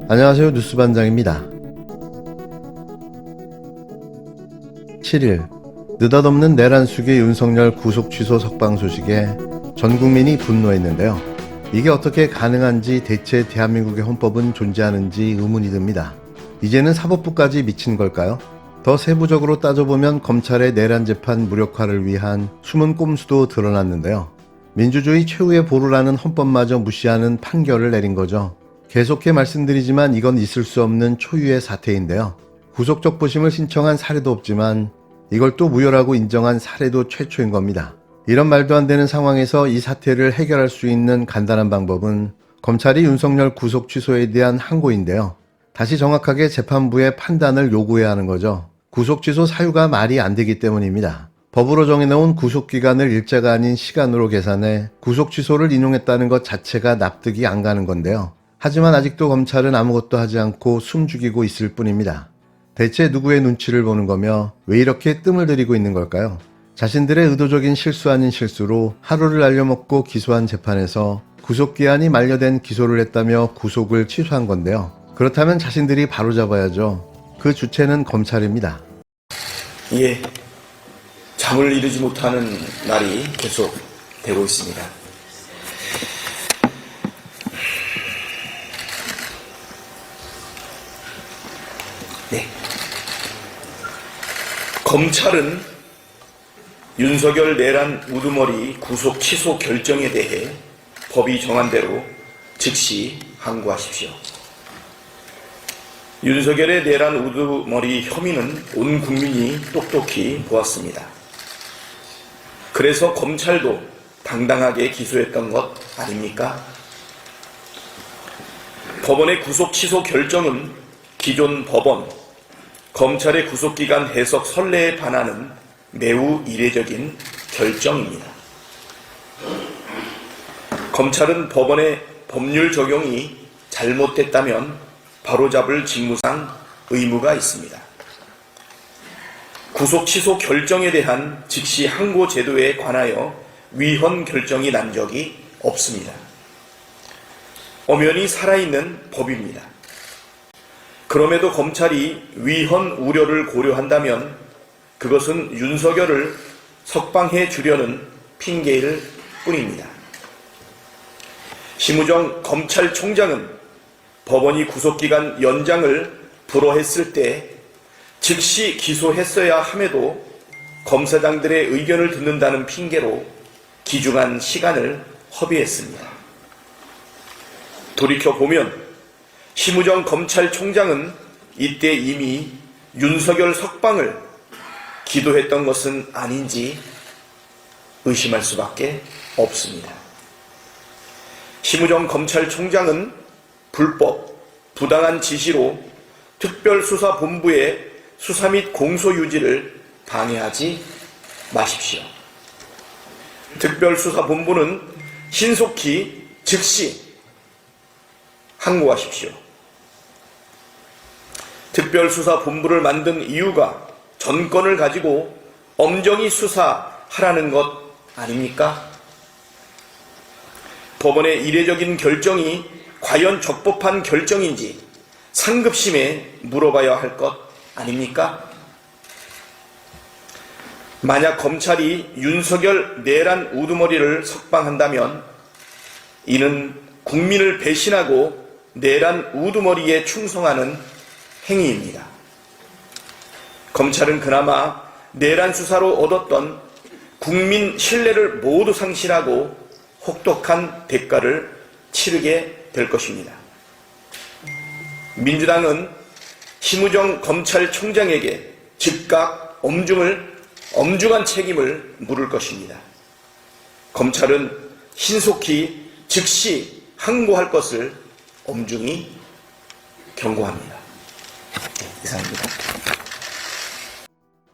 안녕하세요. 뉴스반장입니다. 7일 느닷없는 내란숙의 윤석열 구속 취소 석방 소식에 전 국민이 분노했는데요. 이게 어떻게 가능한지, 대체 대한민국의 헌법은 존재하는지 의문이 듭니다. 이제는 사법부까지 미친 걸까요? 더 세부적으로 따져보면 검찰의 내란 재판 무력화를 위한 숨은 꼼수도 드러났는데요. 민주주의 최후의 보루라는 헌법마저 무시하는 판결을 내린 거죠. 계속해 말씀드리지만 이건 있을 수 없는 초유의 사태인데요. 구속적 부심을 신청한 사례도 없지만 이걸 또 무효라고 인정한 사례도 최초인 겁니다. 이런 말도 안 되는 상황에서 이 사태를 해결할 수 있는 간단한 방법은 검찰이 윤석열 구속 취소에 대한 항고인데요. 다시 정확하게 재판부의 판단을 요구해야 하는 거죠. 구속 취소 사유가 말이 안 되기 때문입니다. 법으로 정해놓은 구속기간을 일자가 아닌 시간으로 계산해 구속 취소를 인용했다는 것 자체가 납득이 안 가는 건데요. 하지만 아직도 검찰은 아무것도 하지 않고 숨죽이고 있을 뿐입니다. 대체 누구의 눈치를 보는 거며 왜 이렇게 뜸을 들이고 있는 걸까요? 자신들의 의도적인 실수 아닌 실수로 하루를 날려먹고 기소한 재판에서 구속기한이 만료된 기소를 했다며 구속을 취소한 건데요. 그렇다면 자신들이 바로잡아야죠. 그 주체는 검찰입니다. 예, 잠을 이루지 못하는 날이 계속 되고 있습니다. 네. 검찰은 윤석열 내란 우두머리 구속 취소 결정에 대해 법이 정한 대로 즉시 항고하십시오. 윤석열의 내란 우두머리 혐의는 온 국민이 똑똑히 보았습니다. 그래서 검찰도 당당하게 기소했던 것 아닙니까? 법원의 구속 취소 결정은 기존 법원, 검찰의 구속기간 해석 선례에 반하는 매우 이례적인 결정입니다. 검찰은 법원의 법률 적용이 잘못됐다면 바로잡을 직무상 의무가 있습니다. 구속 취소 결정에 대한 즉시 항고 제도에 관하여 위헌 결정이 난 적이 없습니다. 엄연히 살아있는 법입니다. 그럼에도 검찰이 위헌 우려를 고려한다면 그것은 윤석열을 석방해 주려는 핑계일 뿐입니다. 심우정 검찰총장은 법원이 구속기간 연장을 불허했을 때 즉시 기소했어야 함에도 검사장들의 의견을 듣는다는 핑계로 귀중한 시간을 허비했습니다. 돌이켜보면 심우정 검찰총장은 이때 이미 윤석열 석방을 기도했던 것은 아닌지 의심할 수밖에 없습니다. 심우정 검찰총장은 불법, 부당한 지시로 특별수사본부의 수사 및 공소 유지를 방해하지 마십시오. 특별수사본부는 신속히 즉시 항고하십시오. 특별수사본부를 만든 이유가 전권을 가지고 엄정히 수사하라는 것 아닙니까? 법원의 이례적인 결정이 과연 적법한 결정인지 상급심에 물어봐야 할 것 아닙니까? 만약 검찰이 윤석열 내란 우두머리를 석방한다면 이는 국민을 배신하고 내란 우두머리에 충성하는 행위입니다. 검찰은 그나마 내란 수사로 얻었던 국민 신뢰를 모두 상실하고 혹독한 대가를 치르게 될 것입니다. 민주당은 심우정 검찰총장에게 즉각 엄중한 책임을 물을 것입니다. 검찰은 신속히 즉시 항고할 것을 엄중히 경고합니다. 이상입니다.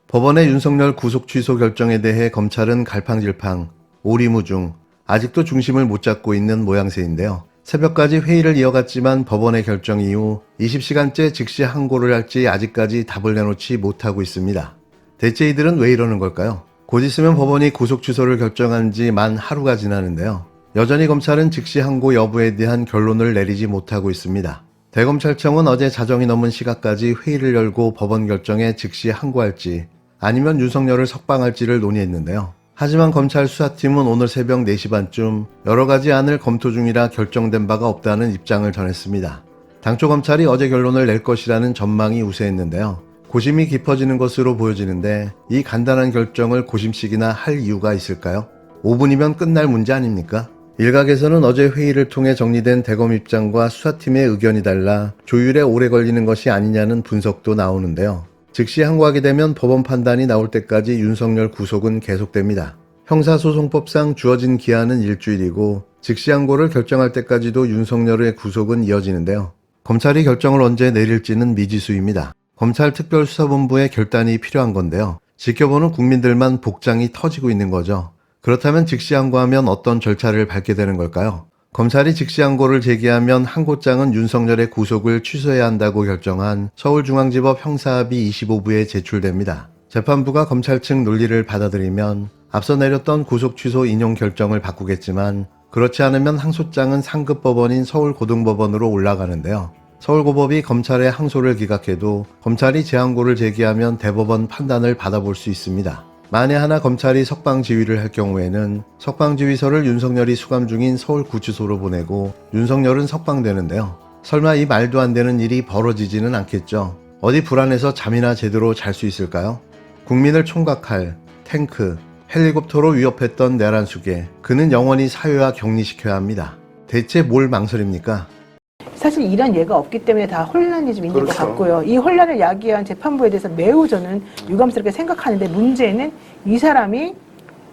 법원의 윤석열 구속 취소 결정에 대해 검찰은 갈팡질팡, 오리무중, 아직도 중심을 못 잡고 있는 모양새인데요. 새벽까지 회의를 이어갔지만 법원의 결정 이후 20시간째 즉시 항고를 할지 아직까지 답을 내놓지 못하고 있습니다. 대체 이들은 왜 이러는 걸까요? 곧 있으면 법원이 구속 취소를 결정한 지 만 하루가 지나는데요. 여전히 검찰은 즉시 항고 여부에 대한 결론을 내리지 못하고 있습니다. 대검찰청은 어제 자정이 넘은 시각까지 회의를 열고 법원 결정에 즉시 항고할지 아니면 윤석열을 석방할지를 논의했는데요. 하지만 검찰 수사팀은 오늘 새벽 4시 반쯤 여러 가지 안을 검토 중이라 결정된 바가 없다는 입장을 전했습니다. 당초 검찰이 어제 결론을 낼 것이라는 전망이 우세했는데요. 고심이 깊어지는 것으로 보여지는데 이 간단한 결정을 고심씩이나 할 이유가 있을까요? 5분이면 끝날 문제 아닙니까? 일각에서는 어제 회의를 통해 정리된 대검 입장과 수사팀의 의견이 달라 조율에 오래 걸리는 것이 아니냐는 분석도 나오는데요. 즉시 항고하게 되면 법원 판단이 나올 때까지 윤석열 구속은 계속됩니다. 형사소송법상 주어진 기한은 일주일이고 즉시 항고를 결정할 때까지도 윤석열의 구속은 이어지는데요. 검찰이 결정을 언제 내릴지는 미지수입니다. 검찰 특별수사본부의 결단이 필요한 건데요. 지켜보는 국민들만 복장이 터지고 있는 거죠. 그렇다면 즉시 항고하면 어떤 절차를 밟게 되는 걸까요? 검찰이 즉시 항고를 제기하면 항고장은 윤석열의 구속을 취소해야 한다고 결정한 서울중앙지법 형사합의 25부에 제출됩니다. 재판부가 검찰 측 논리를 받아들이면 앞서 내렸던 구속 취소 인용 결정을 바꾸겠지만 그렇지 않으면 항소장은 상급법원인 서울고등법원으로 올라가는데요. 서울고법이 검찰의 항소를 기각해도 검찰이 재항고를 제기하면 대법원 판단을 받아볼 수 있습니다. 만에 하나 검찰이 석방지휘를 할 경우에는 석방지휘서를 윤석열이 수감 중인 서울구치소로 보내고 윤석열은 석방되는데요. 설마 이 말도 안 되는 일이 벌어지지는 않겠죠. 어디 불안해서 잠이나 제대로 잘 수 있을까요? 국민을 총각할 탱크, 헬리콥터로 위협했던 내란수계, 그는 영원히 사회화 격리시켜야 합니다. 대체 뭘 망설입니까? 사실 이런 예가 없기 때문에 다 혼란이 좀 있는 것 같고요. 이 혼란을 야기한 재판부에 대해서 매우 저는 유감스럽게 생각하는데 문제는 이 사람이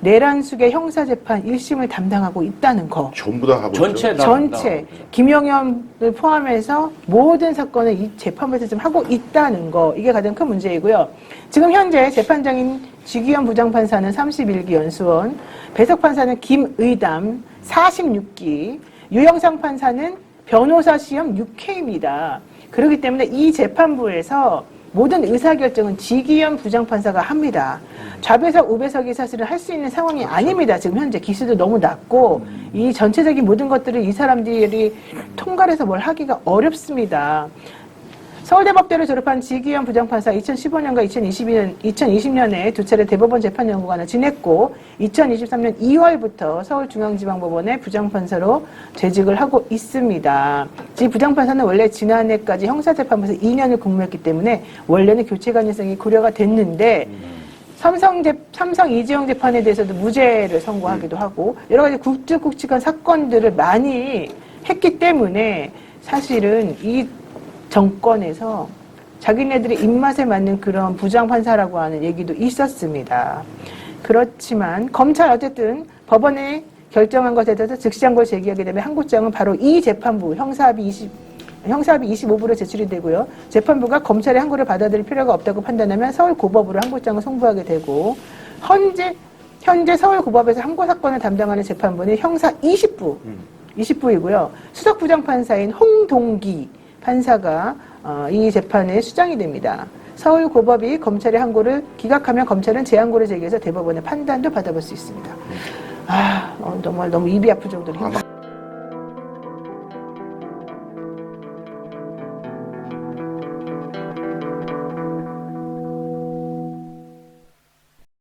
내란수계 형사재판 1심을 담당하고 있다는 거. 전부 다 하고 전체 있죠. 전체 김영현을 포함해서 모든 사건을 이 재판부에서 지금 하고 있다는 거. 이게 가장 큰 문제이고요. 지금 현재 재판장인 지기현 부장판사는 31기 연수원, 배석 판사는 김의담 46기, 유영상 판사는 변호사 시험 6회입니다. 그렇기 때문에 이 재판부에서 모든 의사결정은 지기현 부장판사가 합니다. 좌배석, 우배석이 사실은 할 수 있는 상황이 아닙니다. 지금 현재 기수도 너무 낮고 이 전체적인 모든 것들을 이 사람들이 통과해서 뭘 하기가 어렵습니다. 서울대법대를 졸업한 지기현 부장판사 2015년과 2020년에 두 차례 대법원 재판연구관을 지냈고 2023년 2월부터 서울중앙지방법원의 부장판사로 재직을 하고 있습니다. 이 부장판사는 원래 지난해까지 형사재판부에서 2년을 근무했기 때문에 원래는 교체 가능성이 고려가 됐는데 삼성 이재용 재판에 대해서도 무죄를 선고하기도 하고 여러 가지 굵직굵직한 사건들을 많이 했기 때문에 사실은 이 정권에서 자기네들의 입맛에 맞는 그런 부장판사라고 하는 얘기도 있었습니다. 그렇지만 검찰 어쨌든 법원에 결정한 것에 대해서 즉시 항고를 제기하게 되면 항고장은 바로 이 재판부 형사합의 25부로 제출이 되고요. 재판부가 검찰의 항고를 받아들일 필요가 없다고 판단하면 서울고법으로 항고장을 송부하게 되고 현재 서울고법에서 항고 사건을 담당하는 재판부는 형사 20부이고요. 수석부장판사인 홍동기 판사가 이 재판의 수장이 됩니다. 서울고법이 검찰의 항고를 기각하면 검찰은 재항고를 제기해서 대법원의 판단도 받아볼 수 있습니다. 정말 너무 입이 아플 정도로 힘듭니다.